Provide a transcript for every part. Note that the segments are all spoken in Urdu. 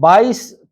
22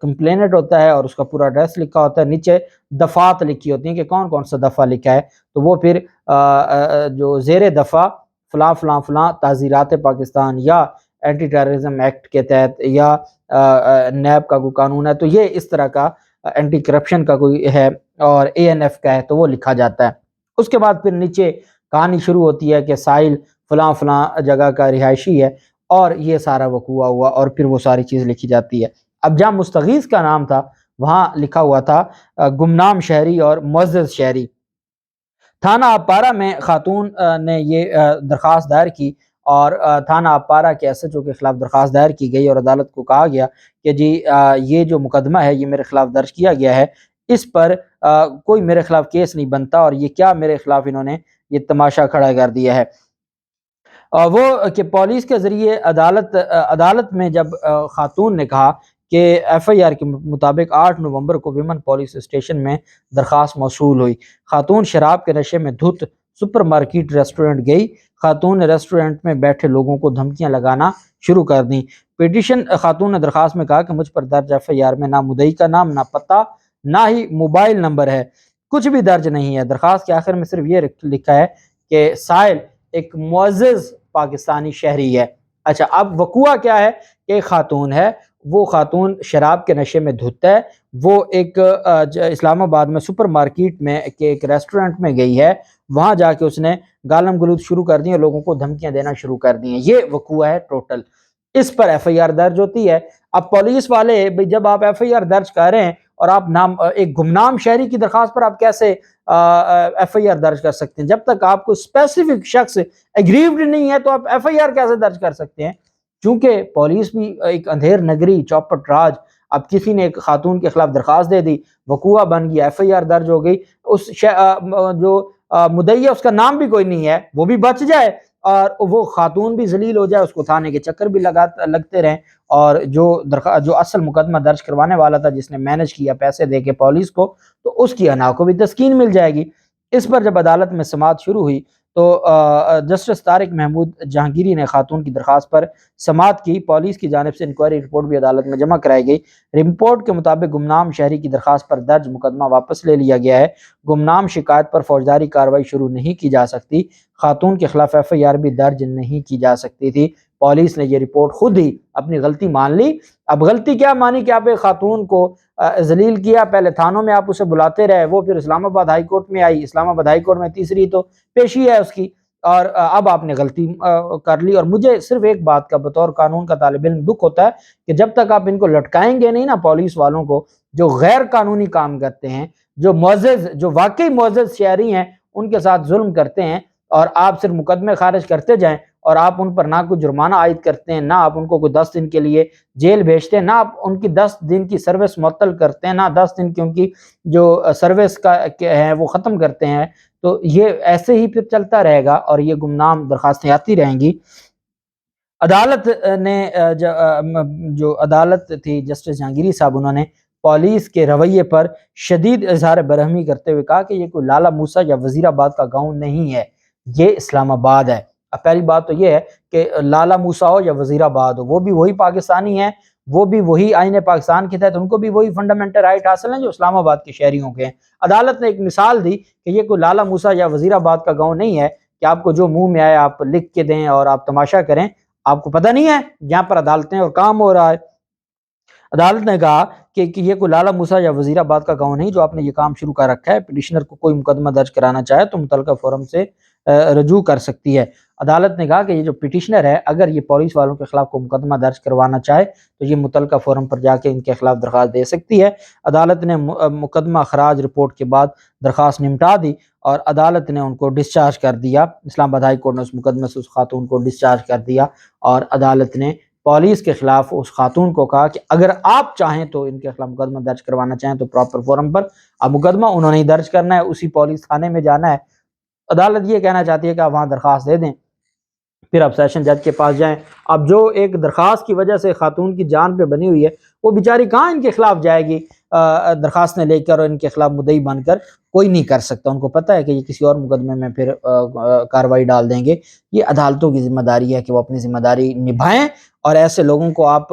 کمپلینٹ ہوتا ہے اور اس کا پورا ایڈریس لکھا ہوتا ہے، نیچے دفعات لکھی ہوتی ہیں کہ کون کون سا دفعہ لکھا ہے، تو وہ پھر جو زیر دفعہ فلاں فلاں فلاں تعزیرات پاکستان یا اینٹی ٹیررزم ایکٹ کے تحت یا نیب کا کوئی قانون ہے تو یہ اس طرح کا اینٹی کرپشن کا کوئی ہے اور اے این ایف کا ہے تو وہ لکھا جاتا ہے۔ اس کے بعد پھر نیچے کہانی شروع ہوتی ہے کہ سائل فلاں فلاں جگہ کا رہائشی ہے اور یہ سارا وقوع ہوا اور پھر وہ ساری چیز لکھی جاتی ہے۔ اب جہاں مستغیث کا نام تھا وہاں لکھا ہوا تھا گمنام شہری اور معزز شہری۔ تھانہ اپارہ میں خاتون نے یہ درخواست دائر کی اور تھانہ اپارہ کے ایس ایچ او کے خلاف درخواست دائر کی گئی اور عدالت کو کہا گیا کہ جی یہ جو مقدمہ ہے یہ میرے خلاف درج کیا گیا ہے، اس پر کوئی میرے خلاف کیس نہیں بنتا اور یہ کیا میرے خلاف انہوں نے یہ تماشا کھڑا کر دیا ہے۔ وہ کہ پولیس کے ذریعے عدالت میں جب خاتون نے کہا کہ ایف آئی آر کے مطابق 8 نومبر کو ویمن پولیس اسٹیشن میں درخواست موصول ہوئی، خاتون شراب کے نشے میں دھت سپر مارکیٹ ریسٹورنٹ گئی، خاتون نے ریسٹورنٹ میں بیٹھے لوگوں کو دھمکیاں لگانا شروع کر دیں۔ پیٹیشن خاتون نے درخواست میں کہا کہ مجھ پر درج ایف آئی آر میں نہ مدعی کا نام، نہ پتہ، نہ ہی موبائل نمبر ہے، کچھ بھی درج نہیں ہے۔ درخواست کے آخر میں صرف یہ لکھا ہے کہ سائل ایک معزز پاکستانی شہری ہے۔ اچھا، اب وقوع کیا ہے کہ ایک خاتون ہے، وہ خاتون شراب کے نشے میں دھت ہے، وہ ایک اسلام آباد میں سپر مارکیٹ میں ایک ریسٹورنٹ میں گئی ہے، وہاں جا کے اس نے گالم گلوچ شروع کر دی اور لوگوں کو دھمکیاں دینا شروع کر دی ہیں۔ یہ وقوع ہے ٹوٹل، اس پر ایف آئی آر درج ہوتی ہے۔ اب پولیس والے جب آپ ایف آئی آر درج کر رہے ہیں اور آپ ایک گمنام شہری کی درخواست پر آپ کیسے ایف آئی آر درج کر سکتے ہیں؟ جب تک آپ کو اسپیسیفک شخص ایگریوڈ نہیں ہے تو آپ ایف آئی آر کیسے درج کر سکتے ہیں؟ چونکہ پولیس بھی ایک اندھیر نگری چوپٹ راج، اب کسی نے ایک خاتون کے خلاف درخواست دے دی، وقوع بن گیا، ایف آئی آر درج ہو گئی، اس جو مدعی ہے اس کا نام بھی کوئی نہیں ہے، وہ بھی بچ جائے اور وہ خاتون بھی ذلیل ہو جائے، اس کو تھانے کے چکر بھی لگتے رہیں، اور جو اصل مقدمہ درج کروانے والا تھا جس نے مینج کیا پیسے دے کے پولیس کو، تو اس کی انا کو بھی تسکین مل جائے گی۔ اس پر جب عدالت میں سماعت شروع ہوئی تو جسٹس طارق محمود جہانگیری نے خاتون کی درخواست پر سماعت کی۔ پولیس کی جانب سے انکوائری رپورٹ بھی عدالت میں جمع کرائی گئی۔ رپورٹ کے مطابق گمنام شہری کی درخواست پر درج مقدمہ واپس لے لیا گیا ہے۔ گمنام شکایت پر فوجداری کارروائی شروع نہیں کی جا سکتی، خاتون کے خلاف ایف آئی آر بھی درج نہیں کی جا سکتی تھی۔ پولیس نے یہ رپورٹ خود ہی اپنی غلطی مان لی۔ اب غلطی کیا مانی کہ آپ ایک خاتون کو ذلیل کیا، پہلے تھانوں میں آپ اسے بلاتے رہے، وہ پھر اسلام آباد ہائی کورٹ میں آئی، اسلام آباد ہائی کورٹ میں تیسری تو پیشی ہے اس کی، اور اب آپ نے غلطی کر لی۔ اور مجھے صرف ایک بات کا بطور قانون کا طالب علم دکھ ہوتا ہے کہ جب تک آپ ان کو لٹکائیں گے نہیں نا، پولیس والوں کو جو غیر قانونی کام کرتے ہیں، جو واقعی معزز شہری ہیں، ان کے ساتھ ظلم کرتے ہیں، اور آپ صرف مقدمے خارج کرتے جائیں اور آپ ان پر نہ کوئی جرمانہ عائد کرتے ہیں، نہ آپ ان کو کوئی 10 دن کے لیے جیل بھیجتے ہیں، نہ آپ ان کی 10 دن کی سروس معطل کرتے ہیں، نہ 10 دن کی ان کی جو سروس کا ہے وہ ختم کرتے ہیں، تو یہ ایسے ہی پھر چلتا رہے گا اور یہ گمنام درخواستیں آتی رہیں گی۔ عدالت نے جو عدالت تھی جسٹس جہانگیری صاحب، انہوں نے پولیس کے رویے پر شدید اظہار برہمی کرتے ہوئے کہا کہ یہ کوئی لالا موسیٰ یا وزیر آباد کا گاؤں نہیں ہے، یہ اسلام آباد ہے۔ اب پہلی بات تو یہ ہے کہ لالا موسیٰ ہو یا وزیر آباد ہو، وہ بھی وہی پاکستانی ہیں، وہ بھی وہی آئین پاکستان کے تحت ان کو بھی وہی فنڈامنٹل رائٹ حاصل ہیں جو اسلام آباد کے شہریوں کے ہیں۔ عدالت نے ایک مثال دی کہ یہ کوئی لالا موسیٰ یا وزیر آباد کا گاؤں نہیں ہے کہ آپ کو جو منہ میں آئے آپ لکھ کے دیں اور آپ تماشا کریں، آپ کو پتہ نہیں ہے یہاں پر عدالتیں اور کام ہو رہا ہے۔ عدالت نے کہا کہ یہ کوئی لالا موسیٰ یا وزیر آباد کا گاؤں نہیں جو آپ نے یہ کام شروع کر رکھا ہے۔ پٹیشنر کو کوئی مقدمہ درج کرانا چاہے تو متعلقہ فورم سے رجوع کر سکتی ہے۔ عدالت نے کہا کہ یہ جو پٹیشنر ہے اگر یہ پولیس والوں کے خلاف کوئی مقدمہ درج کروانا چاہے تو یہ متعلقہ فورم پر جا کے ان کے خلاف درخواست دے سکتی ہے۔ عدالت نے مقدمہ خراج رپورٹ کے بعد درخواست نمٹا دی اور عدالت نے ان کو ڈسچارج کر دیا۔ اسلام آباد ہائی کورٹ نے اس مقدمے سے اس خاتون کو ڈسچارج کر دیا اور عدالت نے پولیس کے خلاف اس خاتون کو کہا کہ اگر آپ چاہیں تو ان کے خلاف مقدمہ درج کروانا چاہیں تو پراپر فورم پر، اب مقدمہ انہوں نے درج کرنا ہے، اسی پولیس تھانے میں جانا ہے۔ عدالت یہ کہنا چاہتی ہے کہ آپ وہاں درخواست دے دیں، پھر آپ سیشن جج کے پاس جائیں۔ اب جو ایک درخواست کی وجہ سے خاتون کی جان پہ بنی ہوئی ہے وہ بیچاری کہاں ان کے خلاف جائے گی درخواستیں لے کر اور ان کے خلاف مدعی بن کر؟ کوئی نہیں کر سکتا، ان کو پتہ ہے کہ یہ کسی اور مقدمے میں پھر کارروائی ڈال دیں گے۔ یہ عدالتوں کی ذمہ داری ہے کہ وہ اپنی ذمہ داری نبھائیں اور ایسے لوگوں کو آپ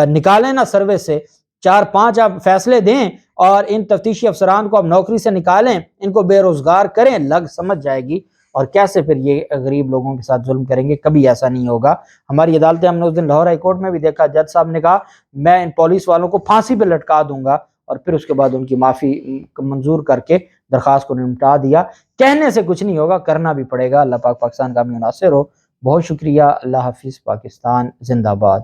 نکالیں نا سروس سے 4-5 آپ فیصلے دیں اور ان تفتیشی افسران کو آپ نوکری سے نکالیں، ان کو بے روزگار کریں، لگ سمجھ جائے گی اور کیسے پھر یہ غریب لوگوں کے ساتھ ظلم کریں گے، کبھی ایسا نہیں ہوگا۔ ہماری عدالتیں، ہم نے اس دن لاہور ہائی کورٹ میں بھی دیکھا، جج صاحب نے کہا میں ان پولیس والوں کو پھانسی پہ لٹکا دوں گا، اور پھر اس کے بعد ان کی معافی منظور کر کے درخواست کو نمٹا دیا۔ کہنے سے کچھ نہیں ہوگا، کرنا بھی پڑے گا۔ اللہ پاک پاکستان کا بھی ناصر ہو۔ بہت شکریہ۔ اللہ حافظ۔ پاکستان زندہ باد۔